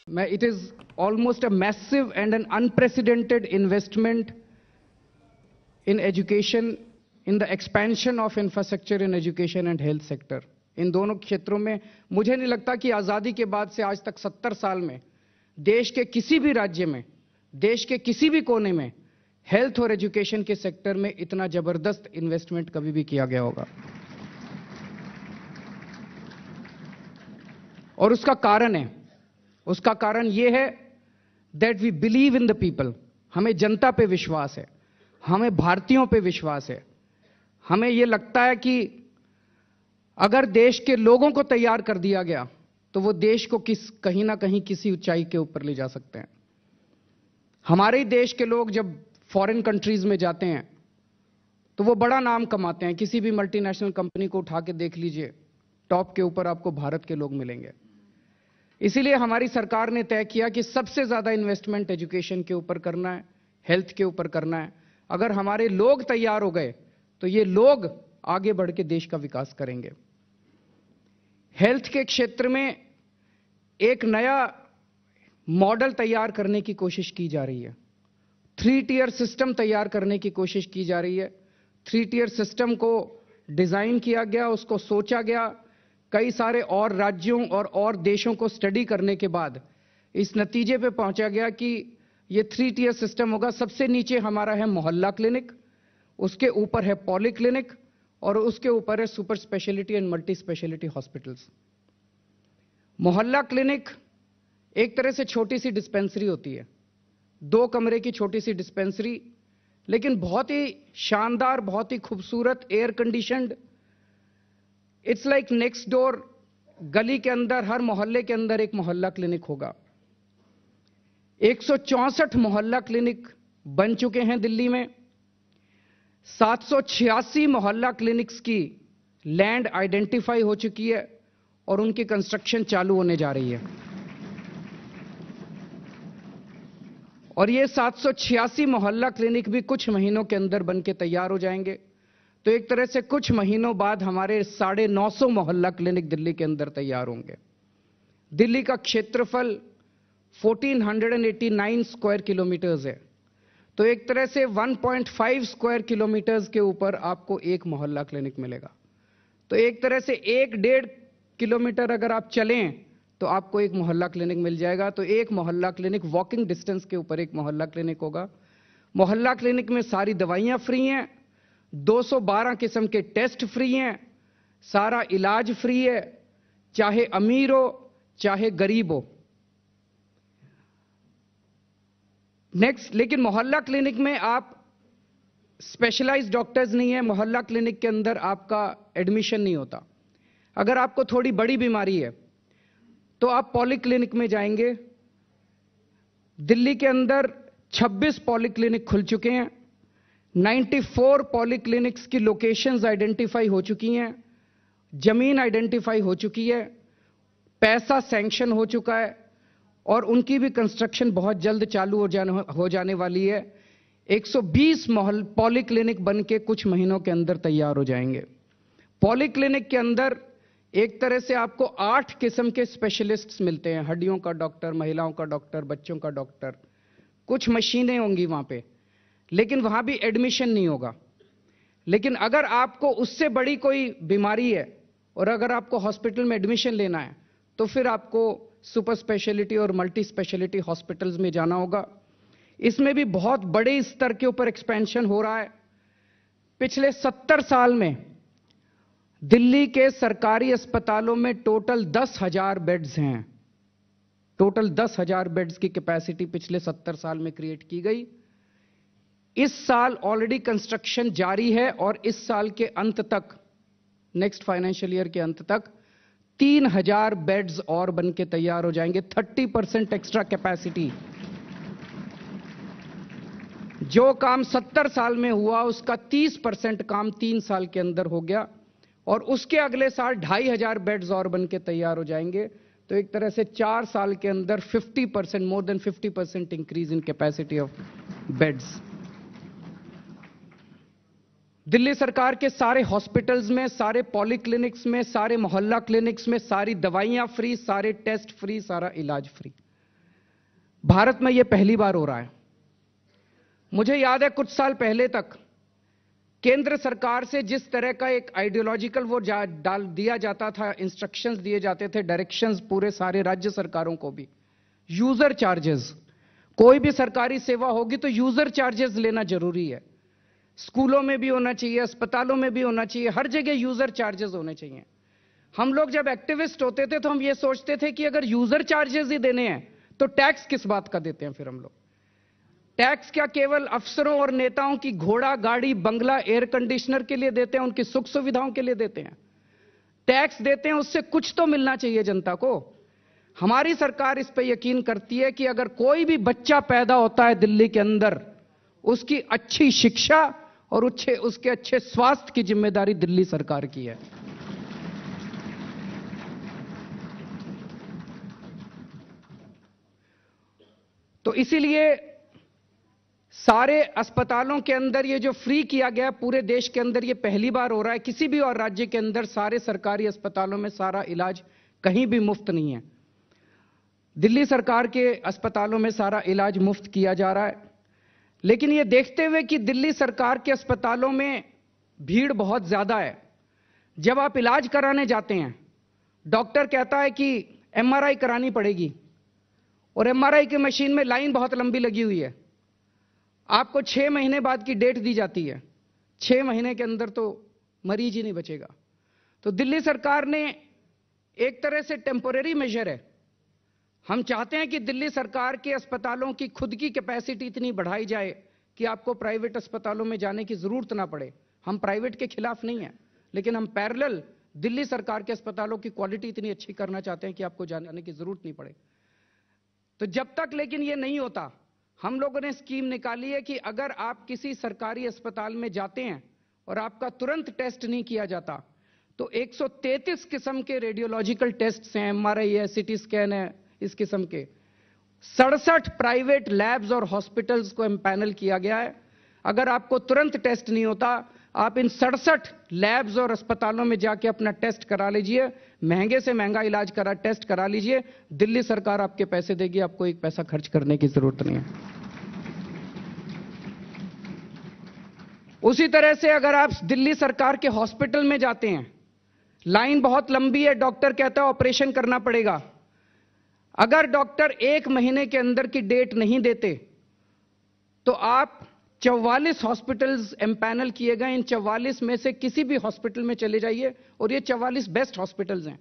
It is almost a massive and an unprecedented investment in education, in the expansion of infrastructure in education and health sector. इन दोनों क्षेत्रों में मुझे नहीं लगता कि आजादी के बाद से आज तक 70 साल में देश के किसी भी राज्य में, देश के किसी भी कोने में हेल्थ और एजुकेशन के सेक्टर में इतना जबरदस्त इन्वेस्टमेंट कभी भी किया गया होगा। और उसका कारण यह है that we believe in the people. हमें जनता पे विश्वास है, हमें भारतीयों पे विश्वास है। हमें यह लगता है कि अगर देश के लोगों को तैयार कर दिया गया तो वो देश को कहीं ना कहीं किसी ऊंचाई के ऊपर ले जा सकते हैं। हमारे ही देश के लोग जब फॉरेन कंट्रीज में जाते हैं तो वो बड़ा नाम कमाते हैं। किसी भी मल्टीनेशनल कंपनी को उठा के देख लीजिए, टॉप के ऊपर आपको भारत के लोग मिलेंगे। इसीलिए हमारी सरकार ने तय किया कि सबसे ज्यादा इन्वेस्टमेंट एजुकेशन के ऊपर करना है, हेल्थ के ऊपर करना है। अगर हमारे लोग तैयार हो गए तो ये लोग आगे बढ़ के देश का विकास करेंगे। हेल्थ के क्षेत्र में एक नया मॉडल तैयार करने की कोशिश की जा रही है। 3 टियर सिस्टम तैयार करने की कोशिश की जा रही है। 3 टियर सिस्टम को डिजाइन किया गया, उसको सोचा गया। कई सारे और राज्यों और देशों को स्टडी करने के बाद इस नतीजे पे पहुंचा गया कि ये 3 टियर सिस्टम होगा। सबसे नीचे हमारा है मोहल्ला क्लिनिक, उसके ऊपर है पॉली क्लिनिक और उसके ऊपर है super speciality and multi speciality hospitals. मोहल्ला क्लिनिक एक तरह से छोटी सी डिस्पेंसरी होती है, 2 कमरे की छोटी सी डिस्पेंसरी, लेकिन बहुत ही शानदार, बहुत ही खूबसूरत, air conditioned. It's like next door, गली के अंदर, हर मोहल्ले के अंदर एक मोहल्ला क्लिनिक होगा। 164 मोहल्ला क्लिनिक बन चुके हैं दिल्ली में। 786 मोहल्ला क्लिनिक्स की लैंड आइडेंटिफाई हो चुकी है और उनकी कंस्ट्रक्शन चालू होने जा रही है। और ये 786 मोहल्ला क्लिनिक भी कुछ महीनों के अंदर बनके तैयार हो जाएंगे। तो एक तरह से कुछ महीनों बाद हमारे 950 मोहल्ला क्लिनिक दिल्ली के अंदर तैयार होंगे। दिल्ली का क्षेत्रफल 1489 स्क्वायर किलोमीटर्स है, तो एक तरह से 1.5 स्क्वायर किलोमीटर्स के ऊपर आपको एक मोहल्ला क्लिनिक मिलेगा। तो एक तरह से 1.5 किलोमीटर अगर आप चलें तो आपको एक मोहल्ला क्लिनिक मिल जाएगा। तो एक मोहल्ला क्लिनिक, वॉकिंग डिस्टेंस के ऊपर एक मोहल्ला क्लिनिक होगा। मोहल्ला क्लिनिक में सारी दवाइयां फ्री हैं, 212 किस्म के टेस्ट फ्री हैं, सारा इलाज फ्री है, चाहे अमीर हो चाहे गरीब हो। नेक्स्ट, लेकिन मोहल्ला क्लिनिक में आप स्पेशलाइज्ड डॉक्टर्स नहीं है। मोहल्ला क्लिनिक के अंदर आपका एडमिशन नहीं होता। अगर आपको थोड़ी बड़ी बीमारी है तो आप पॉली क्लिनिक में जाएंगे। दिल्ली के अंदर 26 पॉली क्लिनिक खुल चुके हैं। 94 पॉली क्लिनिक्स की लोकेशंस आइडेंटिफाई हो चुकी हैं, जमीन आइडेंटिफाई हो चुकी है, पैसा सैंक्शन हो चुका है और उनकी भी कंस्ट्रक्शन बहुत जल्द चालू हो जाने वाली है। 120 पॉली क्लिनिक बन के कुछ महीनों के अंदर तैयार हो जाएंगे। पॉली क्लिनिक के अंदर एक तरह से आपको 8 किस्म के स्पेशलिस्ट्स मिलते हैं। हड्डियों का डॉक्टर, महिलाओं का डॉक्टर, बच्चों का डॉक्टर। कुछ मशीनें होंगी वहां पे, लेकिन वहां भी एडमिशन नहीं होगा। लेकिन अगर आपको उससे बड़ी कोई बीमारी है और अगर आपको हॉस्पिटल में एडमिशन लेना है तो फिर आपको सुपर स्पेशलिटी और मल्टी स्पेशलिटी हॉस्पिटल्स में जाना होगा। इसमें भी बहुत बड़े स्तर के ऊपर एक्सपेंशन हो रहा है। पिछले 70 साल में दिल्ली के सरकारी अस्पतालों में टोटल 10,000 बेड्स हैं। टोटल 10,000 बेड्स की कैपेसिटी पिछले 70 साल में क्रिएट की गई। इस साल ऑलरेडी कंस्ट्रक्शन जारी है और इस साल के अंत तक, नेक्स्ट फाइनेंशियल ईयर के अंत तक 3,000 बेड्स और बनके तैयार हो जाएंगे। 30% एक्स्ट्रा कैपेसिटी। जो काम 70 साल में हुआ उसका 30% काम 3 साल के अंदर हो गया और उसके अगले साल 2,500 बेड्स और बनके तैयार हो जाएंगे। तो एक तरह से 4 साल के अंदर 50%, more than 50% increase in capacity of beds. Delhi सरकार के सारे हॉस्पिटल्स में, सारे पॉली क्लिनिक्स में, सारे मोहल्ला क्लिनिक्स में सारी दवाइयां फ्री, सारे टेस्ट फ्री, सारा इलाज फ्री। भारत में यह पहली बार हो रहा है। मुझे याद है कुछ साल पहले तक केंद्र सरकार से जिस तरह का एक आइडियोलॉजिकल वो डाल दिया जाता था, इंस्ट्रक्शंस दिए जाते थे, डायरेक्शंस पूरे सारे राज्य सरकारों को भी, यूजर चार्जेस, कोई भी सरकारी सेवा होगी तो यूजर चार्जेस लेना जरूरी है। स्कूलों में भी होना चाहिए, अस्पतालों में भी होना चाहिए, हर जगह यूजर चार्जेस होने चाहिए। हम लोग जब एक्टिविस्ट होते थे तो हम ये सोचते थे कि अगर यूजर चार्जेस ही देने हैं तो टैक्स किस बात का देते हैं फिर हम लोग। टैक्स क्या केवल अफसरों और नेताओं की घोड़ा गाड़ी बंगला एयर कंडीशनर के लिए देते हैं, उनकी सुख सुविधाओं के लिए देते हैं? टैक्स देते हैं उससे कुछ तो मिलना चाहिए जनता को। हमारी सरकार इस पे यकीन करती है कि अगर कोई भी बच्चा पैदा होता है दिल्ली के अंदर, उसकी अच्छी शिक्षा और उसके अच्छे स्वास्थ्य की जिम्मेदारी दिल्ली सरकार की है। तो इसीलिए सारे अस्पतालों के अंदर ये जो फ्री किया गया पूरे देश के अंदर, ये पहली बार हो रहा है। किसी भी और राज्य के अंदर सारे सरकारी अस्पतालों में सारा इलाज कहीं भी मुफ्त नहीं है। दिल्ली सरकार के अस्पतालों में सारा इलाज मुफ्त किया जा रहा है। लेकिन ये देखते हुए कि दिल्ली सरकार के अस्पतालों में भीड़ बहुत ज्यादा है, जब आप इलाज कराने जाते हैं डॉक्टर कहता है कि एमआरआई करानी पड़ेगी और एमआरआई की मशीन में लाइन बहुत लंबी लगी हुई है। आपको 6 महीने बाद की डेट दी जाती है, 6 महीने के अंदर तो मरीज ही नहीं बचेगा। तो दिल्ली सरकार ने एक तरह से टेम्पोरेरी मेजर है। हम चाहते हैं कि दिल्ली सरकार के अस्पतालों की खुद की कैपेसिटी इतनी बढ़ाई जाए कि आपको प्राइवेट अस्पतालों में जाने की जरूरत ना पड़े। हम प्राइवेट के खिलाफ नहीं हैं, लेकिन हम पैरेलल दिल्ली सरकार के अस्पतालों की क्वालिटी इतनी अच्छी करना चाहते हैं कि आपको जाने की जरूरत नहीं पड़े। तो जब तक लेकिन ये नहीं होता, हम लोगों ने स्कीम निकाली है कि अगर आप किसी सरकारी अस्पताल में जाते हैं और आपका तुरंत टेस्ट नहीं किया जाता तो 133 किस्म के रेडियोलॉजिकल टेस्ट हैं, एमआरआई है, सीटी स्कैन है, इस किस्म के 67 प्राइवेट लैब्स और हॉस्पिटल्स को एम्पैनल किया गया है। अगर आपको तुरंत टेस्ट नहीं होता, आप इन 67 लैब्स और अस्पतालों में जाके अपना टेस्ट करा लीजिए, महंगे से महंगा इलाज टेस्ट करा लीजिए। दिल्ली सरकार आपके पैसे देगी, आपको एक पैसा खर्च करने की जरूरत नहीं है। उसी तरह से अगर आप दिल्ली सरकार के हॉस्पिटल में जाते हैं, लाइन बहुत लंबी है, डॉक्टर कहता है ऑपरेशन करना पड़ेगा। अगर डॉक्टर 1 महीने के अंदर की डेट नहीं देते तो आप 44 हॉस्पिटल्स एम्पैनल किए गए, इन 44 में से किसी भी हॉस्पिटल में चले जाइए, और ये 44 बेस्ट हॉस्पिटल्स हैं,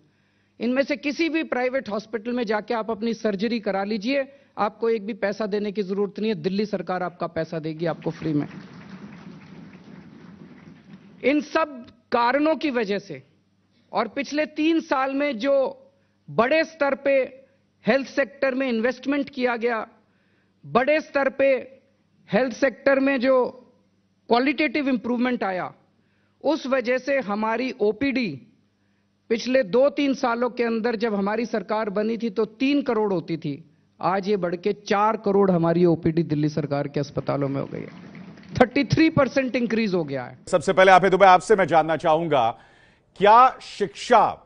इनमें से किसी भी प्राइवेट हॉस्पिटल में जाके आप अपनी सर्जरी करा लीजिए, आपको एक भी पैसा देने की जरूरत नहीं है, दिल्ली सरकार आपका पैसा देगी आपको फ्री में। इन सब कारणों की वजह से और पिछले 3 साल में जो बड़े स्तर पे हेल्थ सेक्टर में इन्वेस्टमेंट किया गया, बड़े स्तर पे हेल्थ सेक्टर में जो क्वालिटेटिव इंप्रूवमेंट आया, उस वजह से हमारी ओपीडी पिछले 2-3 सालों के अंदर जब हमारी सरकार बनी थी तो 3 करोड़ होती थी, आज ये बढ़ के 4 करोड़ हमारी ओपीडी दिल्ली सरकार के अस्पतालों में हो गई है। 33% इंक्रीज हो गया है। सबसे पहले आप दुबे आपसे मैं जानना चाहूंगा, क्या शिक्षा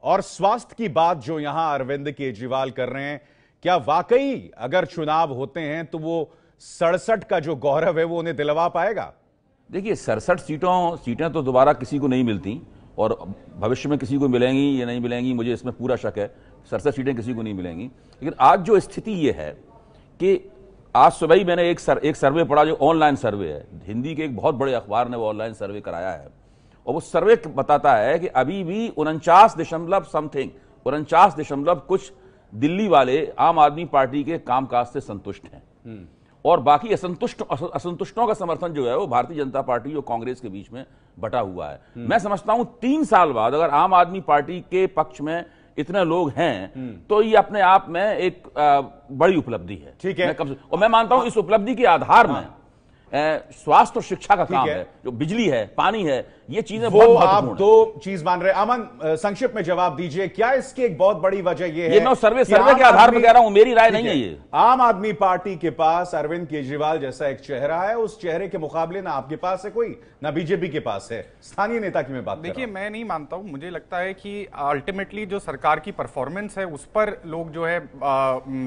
और स्वास्थ्य की बात जो यहां अरविंद केजरीवाल कर रहे हैं, क्या वाकई अगर चुनाव होते हैं तो वो 67 का जो गौरव है वो उन्हें दिलवा पाएगा? देखिए, 67 सीटें तो दोबारा किसी को नहीं मिलती और भविष्य में किसी को मिलेंगी या नहीं मिलेंगी, मुझे इसमें पूरा शक है। 67 सीटें किसी को नहीं मिलेंगी। लेकिन आज जो स्थिति ये है कि आज सुबह ही मैंने एक सर्वे पढ़ा, जो ऑनलाइन सर्वे है, हिंदी के एक बहुत बड़े अखबार ने वो ऑनलाइन सर्वे कराया है, और वो सर्वे बताता है कि अभी भी 49 कुछ दिल्ली वाले आम आदमी पार्टी के कामकाज से संतुष्ट हैं, और बाकी असंतुष्टों का समर्थन जो है वो भारतीय जनता पार्टी और कांग्रेस के बीच में बटा हुआ है। मैं समझता हूं 3 साल बाद अगर आम आदमी पार्टी के पक्ष में इतने लोग हैं तो ये अपने आप में एक बड़ी उपलब्धि है। ठीक है। और मैं मानता हूं इस उपलब्धि के आधार में स्वास्थ्य और शिक्षा का काम है, जो बिजली है, पानी है, ये चीजें वो बहुत आप महत्वपूर्ण दो चीज मान रहे हैं। अमन, संक्षिप्त में जवाब दीजिए, क्या इसकी एक बहुत बड़ी वजह यह है? ये मैं सर्वे के आधार पर कह रहा हूं, मेरी राय नहीं है ये। आम आदमी पार्टी के पास अरविंद केजरीवाल जैसा एक चेहरा है, उस चेहरे के मुकाबले ना आपके पास है कोई, ना बीजेपी के पास है। स्थानीय नेता की मैं बात कर रहा हूं। देखिए, मैं नहीं मानता हूं। मुझे लगता है कि अल्टीमेटली जो सरकार की परफॉर्मेंस है उस पर लोग जो है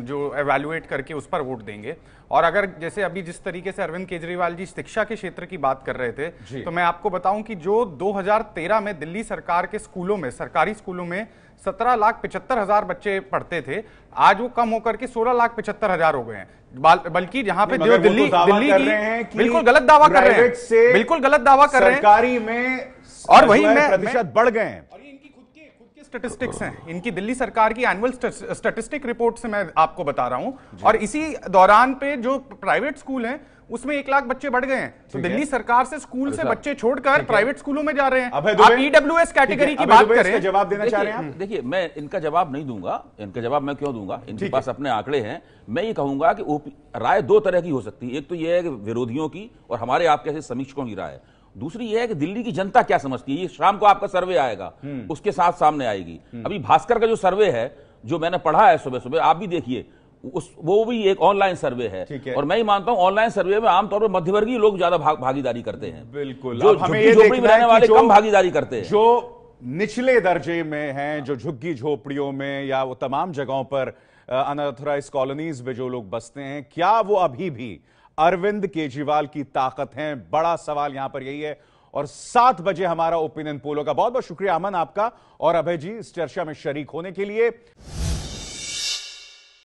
जो एवेल्युएट करके उस पर वोट देंगे। और अगर जैसे अभी जिस तरीके से अरविंद केजरीवाल जी शिक्षा के क्षेत्र की बात कर रहे थे, तो मैं आपको बताऊं कि जो 2013 में दिल्ली सरकार के स्कूलों में, सरकारी स्कूलों में 17,75,000 बच्चे पढ़ते थे, आज वो कम होकर के 16,75,000 हो गए हैं। बल्कि जहां पे जो दिल्ली की बिल्कुल गलत दावा कर रहे हैं, बिल्कुल गलत दावा कर रहे हैं, सरकारी में और वही प्रतिशत बढ़ गए हैं। और ये इनकी खुद के स्टैटिस्टिक्स हैं, इनकी दिल्ली सरकार की एनुअल स्टैटिस्टिक रिपोर्ट से मैं आपको बता रहा हूं। और इसी दौरान पे जो प्राइवेट स्कूल हैं उसमें 1 लाख बच्चे बढ़ गए हैं। तो दिल्ली सरकार से स्कूल से बच्चे छोड़कर प्राइवेट स्कूलों में जा रहे हैं। आप ईडब्ल्यूएस कैटेगरी की बात करें, जवाब देना चाह रहे हैं आप? देखिए, मैं इनका जवाब नहीं दूंगा। इनका जवाब मैं क्यों दूंगा? इनके पास अपने आंकड़े हैं। मैं ये कहूंगा कि राय दो तरह की हो सकती है। एक तो यह है कि विरोधियों की और हमारे आपके ऐसे समीक्षकों की राय। दूसरी यह है कि दिल्ली की जनता क्या समझती है। ये शाम को आपका सर्वे आएगा, उसके साथ सामने आएगी। अभी भास्कर का जो सर्वे है, जो मैंने पढ़ा है सुबह सुबह, आप भी देखिए, वो भी एक ऑनलाइन सर्वे है। और मैं ही मानता हूं ऑनलाइन सर्वे में आमतौर पर मध्यवर्गीय लोग ज्यादा भागीदारी करते हैं। बिल्कुल, जो झुग्गी झोपड़ी में रहने वाले कम भागीदारी करते हैं। जो निचले दर्जे में हैं, जो झुग्गी झोपड़ियों में या वो तमाम जगहों पर अनऑथराइज्ड कॉलोनीज में जो लोग बसते हैं, क्या वो अभी भी अरविंद केजरीवाल की ताकत हैं? बड़ा सवाल यहां पर यही है। और 7 बजे हमारा ओपिनियन पोल होगा। बहुत बहुत शुक्रिया अमन आपका और अभय जी इस चर्चा में शरीक होने के लिए।